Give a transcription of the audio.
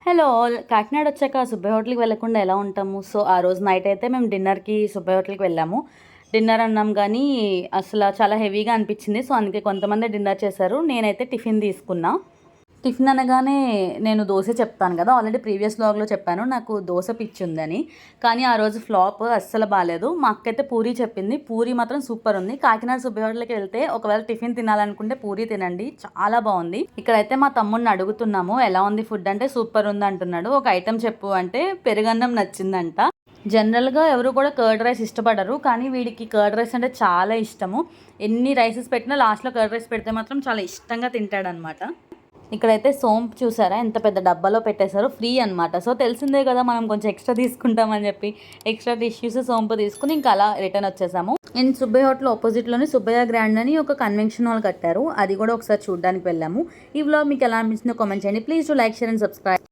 Hello! Kakinada వచ్చాక సుబ్బయ్య హోటల్‌కి వెళ్ళకుండా ఎలా ఉంటాము? సో, ఆ రోజు నైట్ అయితే మేము డిన్నర్‌కి సుబ్బయ్య హోటల్‌కి వెళ్ళాము. డిన్నర్ అన్నాం గానీ, చాలా హెవీగా అనిపిచ్చింది. సో, అందుకే కొంతమందే డిన్నర్ చేశారు. నేనైతే టిఫిన్ తీసుకున్నా. టిఫిన్ అనగానే నేను దోసే చెప్తాను కదా! ఆల్రెడీ ప్రీవియస్ వ్లాగ్‌లో చెప్పాను. నాకు దోస పిచ్చుందని. కానీ ఆ రోజు ఫ్లాప్ అస్సలు బాలేదు. మా అక్కయితే పూరి చెప్పింది. పూరి మాత్రం సూపరుంది. కాకినాడ సుబ్బయ్య హోటల్‌కి వెళ్తే ఒకవేళ టిఫిన్ తినాలనుకుంటే పూరి తినండి. చాలా బావుంది. ఇక్కడైతే మా తమ్ముడిని అడుగుతున్నాము. ఎలా ఉంది ఫుడ్ అంటే సూపరుంది అంటున్నాడు. ఒక ఐటెమ్ చెప్పు అంటే పెరుగన్నం నచ్చిందంట. జనరల్‌గా ఎవరు కూడా కర్డ్ రైస్ ఇష్టపడరు. కానీ వీడికి కర్డ్ రైస్ అంటే చాలా ఇష్టము. ఎన్ని రైసెస్ పెట్టినా లాస్ట్‌లో కర్డ్ రైస్ పెడితే మాత్రం చాలా ఇష్టంగా తింటాడనమాట. ఇక్కడైతే సోంపు చూసారా ఎంత పెద్ద డబ్బాలో పెట్టేశారో, ఫ్రీ అనమాట. సో, తెలిసిందే కదా మనం కొంచెం ఎక్స్ట్రా తీసుకుంటామని చెప్పి ఎక్స్ట్రా టిష్యూస్, సోంపు తీసుకొని ఇంకా అలా రిటర్న్ వచ్చేసాము. నేను సుబ్బయ్య హోటల్ ఆపోజిట్లోనే సుబ్బయ్య గ్రాండ్ అని ఒక కన్వెన్షన్ హాల్ కట్టారు. అది కూడా ఒకసారి చూడడానికి వెళ్ళాము. ఈ వ్లాగ్ మీకు ఎలా అనిపించిందో కామెంట్ చేయండి. Please to like, share and subscribe.